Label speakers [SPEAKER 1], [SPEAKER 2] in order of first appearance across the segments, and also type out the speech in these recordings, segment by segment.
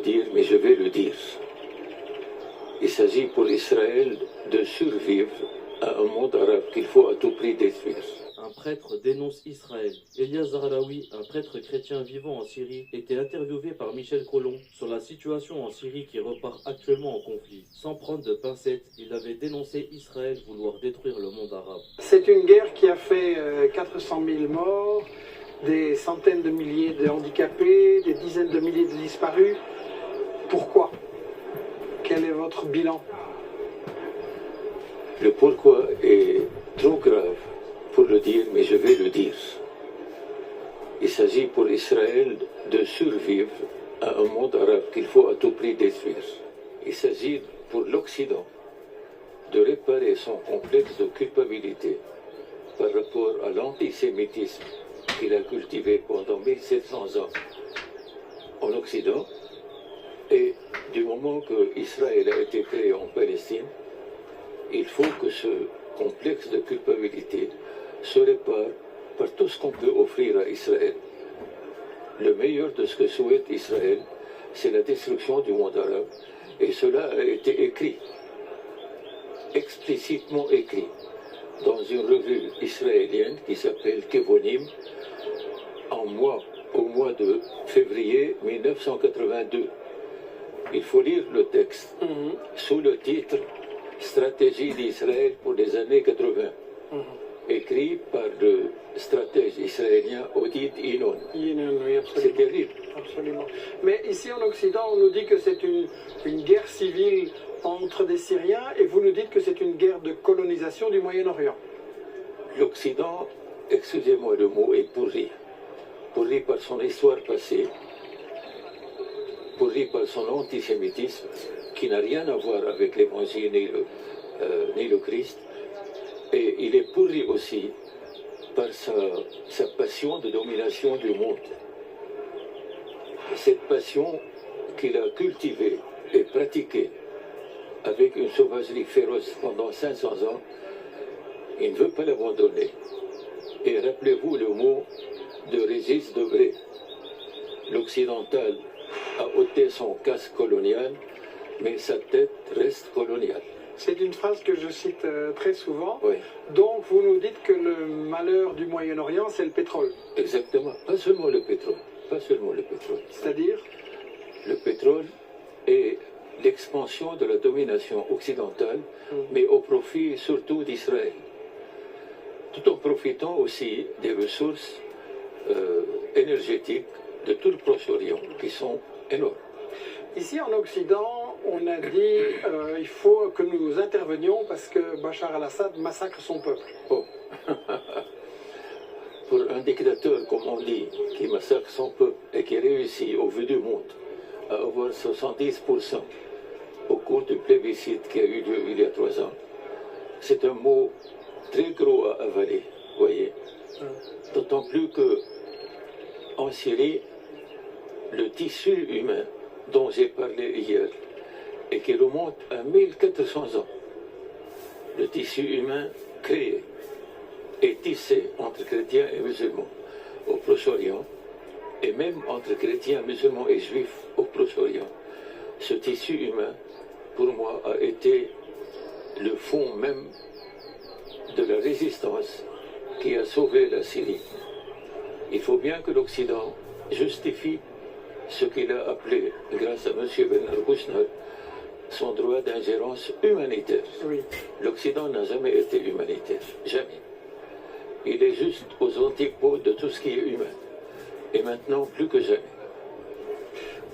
[SPEAKER 1] dire, mais je vais le dire. Il s'agit pour Israël de survivre à un monde arabe qu'il faut à tout prix détruire.
[SPEAKER 2] Un prêtre dénonce Israël. Elias Zahraoui, un prêtre chrétien vivant en Syrie, était interviewé par Michel Collomb sur la situation en Syrie qui repart actuellement en conflit. Sans prendre de pincettes, il avait dénoncé Israël vouloir détruire le monde arabe.
[SPEAKER 3] C'est une guerre qui a fait 400 000 morts, des centaines de milliers de handicapés, des dizaines de milliers de disparus. Pourquoi? Quel est votre bilan?
[SPEAKER 1] Le pourquoi est trop grave pour le dire, mais je vais le dire. Il s'agit pour Israël de survivre à un monde arabe qu'il faut à tout prix détruire. Il s'agit pour l'Occident de réparer son complexe de culpabilité par rapport à l'antisémitisme qu'il a cultivé pendant 1700 ans en Occident. Et du moment que Israël a été créé en Palestine, il faut que ce complexe de culpabilité se répare par tout ce qu'on peut offrir à Israël. Le meilleur de ce que souhaite Israël, c'est la destruction du monde arabe. Et cela a été écrit, explicitement écrit, dans une revue israélienne qui s'appelle Kevonim, au mois de février 1982. Il faut lire le texte sous le titre « Stratégie d'Israël pour les années 80 », écrit par le stratège israélien Oded Yinon.
[SPEAKER 3] Oui,
[SPEAKER 1] C'est terrible.
[SPEAKER 3] Absolument. Mais ici en Occident, on nous dit que c'est une guerre civile entre des Syriens et vous nous dites que c'est une guerre de colonisation du Moyen-Orient.
[SPEAKER 1] L'Occident, excusez-moi le mot, est pourri. Pourri par son histoire passée, pourri par son antisémitisme, qui n'a rien à voir avec l'Évangile ni le Christ. Et il est pourri aussi par sa passion de domination du monde. Cette passion qu'il a cultivée et pratiquée avec une sauvagerie féroce pendant 500 ans, il ne veut pas l'abandonner. Et rappelez-vous le mot de Régis Debray. L'occidental a ôté son casque colonial, mais sa tête reste coloniale.
[SPEAKER 3] C'est une phrase que je cite très souvent.
[SPEAKER 1] Oui.
[SPEAKER 3] Donc vous nous dites que le malheur du Moyen-Orient, c'est le pétrole.
[SPEAKER 1] Exactement. Pas seulement le pétrole. Pas seulement le pétrole.
[SPEAKER 3] C'est-à-dire?
[SPEAKER 1] Le pétrole et l'expansion de la domination occidentale, mais au profit surtout d'Israël. Tout en profitant aussi des ressources énergétiques de tout le Proche-Orient, qui sont énormes.
[SPEAKER 3] Ici en Occident, on a dit il faut que nous intervenions parce que Bachar al-Assad massacre son peuple.
[SPEAKER 1] Oh. Pour un dictateur, comme on dit, qui massacre son peuple et qui réussit au vu du monde à avoir 70% au cours du plébiscite qui a eu lieu il y a 3 ans, c'est un mot très gros à avaler, voyez. D'autant plus que en Syrie, le tissu humain dont j'ai parlé hier et qui remonte à 1400 ans, le tissu humain créé et tissé entre chrétiens et musulmans au Proche-Orient, et même entre chrétiens, musulmans et juifs au Proche-Orient. Ce tissu humain, pour moi, a été le fond même de la résistance qui a sauvé la Syrie. Il faut bien que l'Occident justifie ce qu'il a appelé, grâce à M. Bernard Kouchner, son droit d'ingérence humanitaire.
[SPEAKER 3] Oui.
[SPEAKER 1] L'Occident n'a jamais été humanitaire, jamais. Il est juste aux antipodes de tout ce qui est humain. Et maintenant, plus que jamais.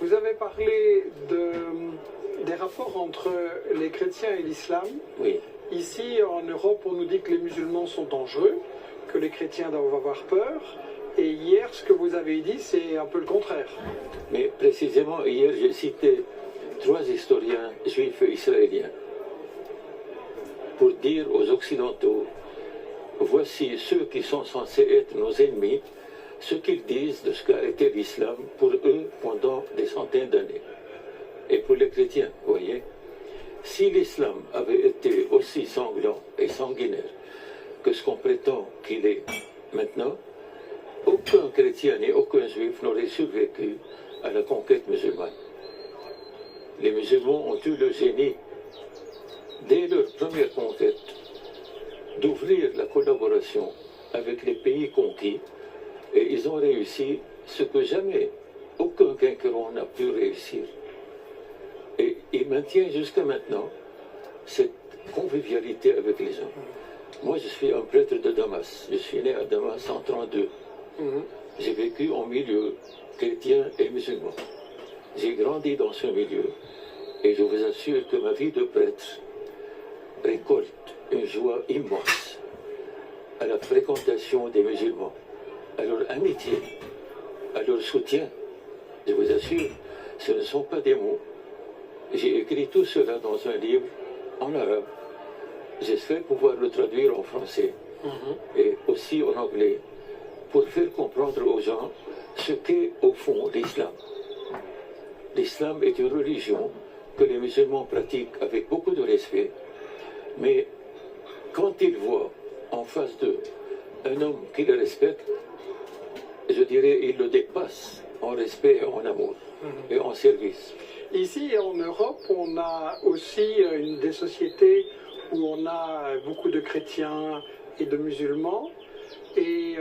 [SPEAKER 3] Vous avez parlé des rapports entre les chrétiens et l'islam.
[SPEAKER 1] Oui.
[SPEAKER 3] Ici, en Europe, on nous dit que les musulmans sont dangereux, que les chrétiens doivent avoir peur. Et hier, ce que vous avez dit, c'est un peu le contraire.
[SPEAKER 1] Mais précisément, hier, j'ai cité 3 historiens juifs et israéliens pour dire aux Occidentaux, voici ceux qui sont censés être nos ennemis, ce qu'ils disent de ce qu'a été l'islam pour eux pendant des centaines d'années. Et pour les chrétiens, vous voyez, si l'islam avait été aussi sanglant et sanguinaire que ce qu'on prétend qu'il est maintenant, aucun chrétien ni aucun juif n'aurait survécu à la conquête musulmane. Les musulmans ont eu le génie, dès leur première conquête, d'ouvrir la collaboration avec les pays conquis, et ils ont réussi ce que jamais aucun conquérant n'a pu réussir. Et ils maintiennent jusqu'à maintenant cette convivialité avec les gens. Moi, je suis un prêtre de Damas. Je suis né à Damas en 1932. J'ai vécu en milieu chrétien et musulman. J'ai grandi dans ce milieu et je vous assure que ma vie de prêtre récolte une joie immense à la fréquentation des musulmans, à leur amitié, à leur soutien. Je vous assure, ce ne sont pas des mots. J'ai écrit tout cela dans un livre en arabe. J'espère pouvoir le traduire en français et aussi en anglais pour faire comprendre aux gens ce qu'est au fond l'islam. L'islam est une religion que les musulmans pratiquent avec beaucoup de respect, mais quand ils voient en face d'eux un homme qui les respecte, je dirais ils le dépassent en respect et en amour et en service.
[SPEAKER 3] Ici en Europe, on a aussi des sociétés où on a beaucoup de chrétiens et de musulmans. Et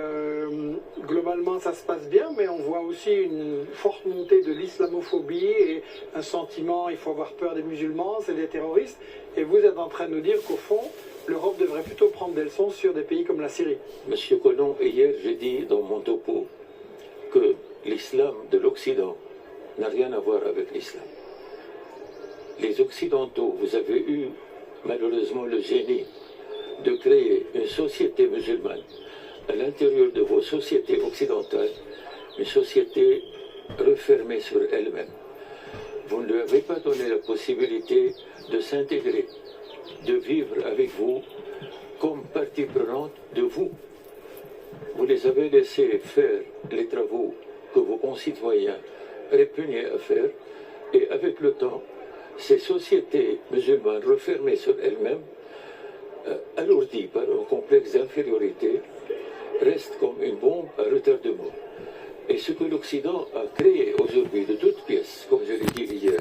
[SPEAKER 3] globalement, ça se passe bien, mais on voit aussi une forte montée de l'islamophobie et un sentiment, il faut avoir peur des musulmans, c'est des terroristes. Et vous êtes en train de nous dire qu'au fond, l'Europe devrait plutôt prendre des leçons sur des pays comme la Syrie.
[SPEAKER 1] Monsieur Colomb, hier, j'ai dit dans mon topo que l'islam de l'Occident n'a rien à voir avec l'islam. Les Occidentaux, vous avez eu malheureusement le génie de créer une société musulmane à l'intérieur de vos sociétés occidentales, une société refermée sur elle-même. Vous ne lui avez pas donné la possibilité de s'intégrer, de vivre avec vous comme partie prenante de vous. Vous les avez laissés faire les travaux que vos concitoyens répugnaient à faire, et avec le temps, ces sociétés musulmanes refermées sur elles-mêmes, alourdies par un complexe d'infériorité, restent comme une bombe à retardement. Et ce que l'Occident a créé aujourd'hui de toutes pièces, comme je l'ai dit hier,